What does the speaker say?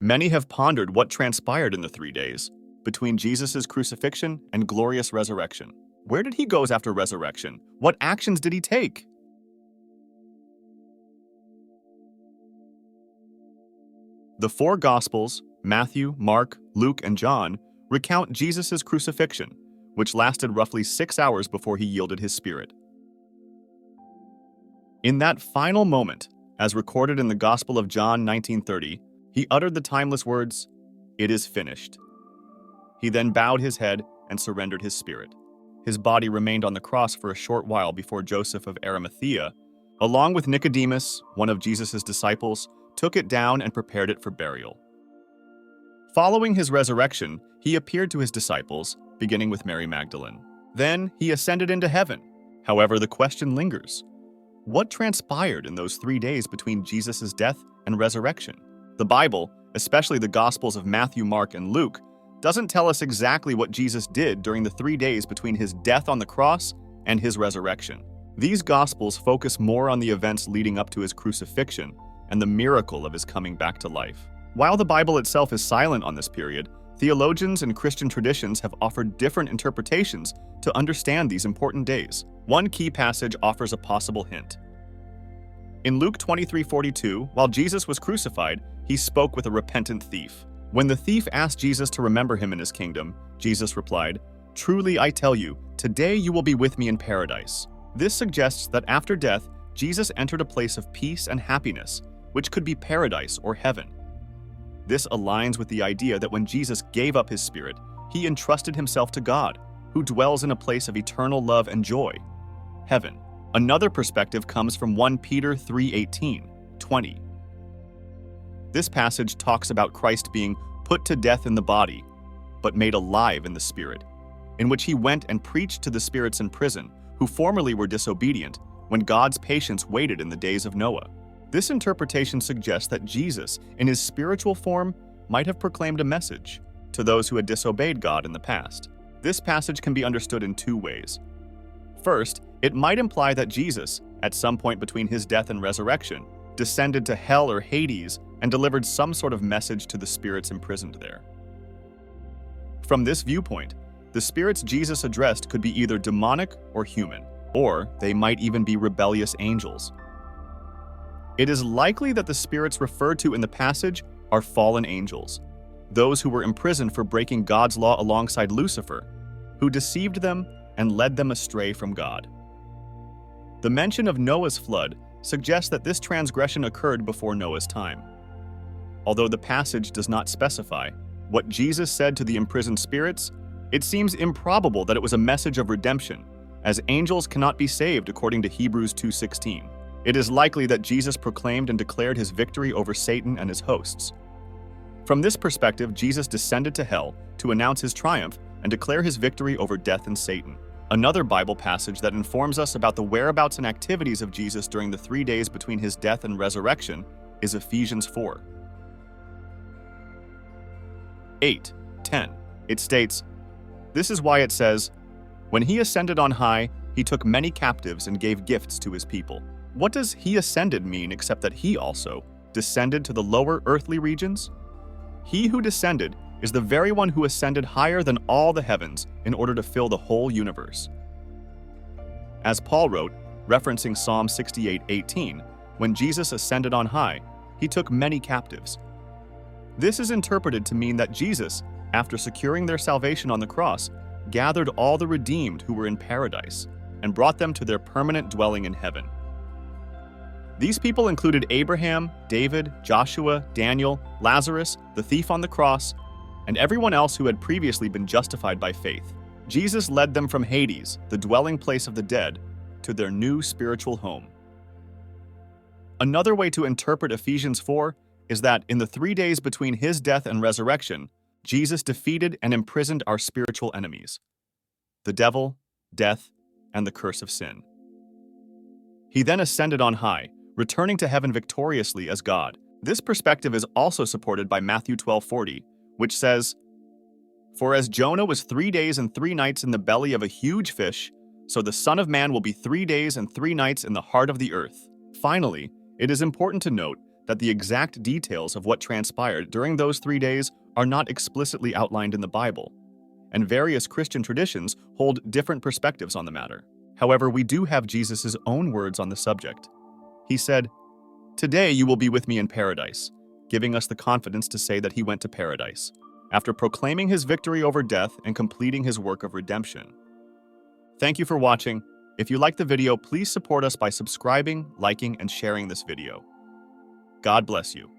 Many have pondered what transpired in the 3 days between Jesus' crucifixion and glorious resurrection. Where did he go after resurrection? What actions did he take? The four Gospels, Matthew, Mark, Luke, and John, recount Jesus' crucifixion, which lasted roughly 6 hours before he yielded his spirit. In that final moment, as recorded in the Gospel of John 19:30, he uttered the timeless words, "It is finished." He then bowed his head and surrendered his spirit. His body remained on the cross for a short while before Joseph of Arimathea, along with Nicodemus, one of Jesus' disciples, took it down and prepared it for burial. Following his resurrection, he appeared to his disciples, beginning with Mary Magdalene. Then he ascended into heaven. However, the question lingers. What transpired in those 3 days between Jesus' death and resurrection? The Bible, especially the Gospels of Matthew, Mark, and Luke, doesn't tell us exactly what Jesus did during the 3 days between his death on the cross and his resurrection. These Gospels focus more on the events leading up to his crucifixion and the miracle of his coming back to life. While the Bible itself is silent on this period, theologians and Christian traditions have offered different interpretations to understand these important days. One key passage offers a possible hint. In Luke 23:42, while Jesus was crucified, he spoke with a repentant thief. When the thief asked Jesus to remember him in his kingdom, Jesus replied, "Truly I tell you, today you will be with me in paradise." This suggests that after death, Jesus entered a place of peace and happiness, which could be paradise or heaven. This aligns with the idea that when Jesus gave up his spirit, he entrusted himself to God, who dwells in a place of eternal love and joy, heaven. Another perspective comes from 1 Peter 3:18-20. This passage talks about Christ being put to death in the body, but made alive in the spirit, in which he went and preached to the spirits in prison, who formerly were disobedient, when God's patience waited in the days of Noah. This interpretation suggests that Jesus, in his spiritual form, might have proclaimed a message to those who had disobeyed God in the past. This passage can be understood in two ways. First, it might imply that Jesus, at some point between his death and resurrection, descended to hell or Hades and delivered some sort of message to the spirits imprisoned there. From this viewpoint, the spirits Jesus addressed could be either demonic or human, or they might even be rebellious angels. It is likely that the spirits referred to in the passage are fallen angels, those who were imprisoned for breaking God's law alongside Lucifer, who deceived them and led them astray from God. The mention of Noah's flood suggests that this transgression occurred before Noah's time. Although the passage does not specify what Jesus said to the imprisoned spirits, it seems improbable that it was a message of redemption, as angels cannot be saved according to Hebrews 2:16. It is likely that Jesus proclaimed and declared his victory over Satan and his hosts. From this perspective, Jesus descended to hell to announce his triumph and declare his victory over death and Satan. Another Bible passage that informs us about the whereabouts and activities of Jesus during the 3 days between his death and resurrection is Ephesians 4:8-10. It states, "This is why it says, 'When he ascended on high, he took many captives and gave gifts to his people.'" What does he ascended mean except that he also descended to the lower earthly regions? He who descended is the very one who ascended higher than all the heavens in order to fill the whole universe. As Paul wrote, referencing Psalm 68:18, when Jesus ascended on high, he took many captives. This is interpreted to mean that Jesus, after securing their salvation on the cross, gathered all the redeemed who were in paradise and brought them to their permanent dwelling in heaven. These people included Abraham, David, Joshua, Daniel, Lazarus, the thief on the cross, and everyone else who had previously been justified by faith. Jesus led them from Hades, the dwelling place of the dead, to their new spiritual home. Another way to interpret Ephesians 4 is that in the 3 days between his death and resurrection, Jesus defeated and imprisoned our spiritual enemies, the devil, death, and the curse of sin. He then ascended on high, returning to heaven victoriously as God. This perspective is also supported by Matthew 12:40, which says, "For as Jonah was 3 days and 3 nights in the belly of a huge fish, so the Son of Man will be 3 days and 3 nights in the heart of the earth." Finally, it is important to note that the exact details of what transpired during those 3 days are not explicitly outlined in the Bible, and various Christian traditions hold different perspectives on the matter. However, we do have Jesus' own words on the subject. He said, "Today you will be with me in paradise," giving us the confidence to say that he went to paradise, after proclaiming his victory over death and completing his work of redemption. Thank you for watching. If you liked the video, please support us by subscribing, liking, and sharing this video. God bless you.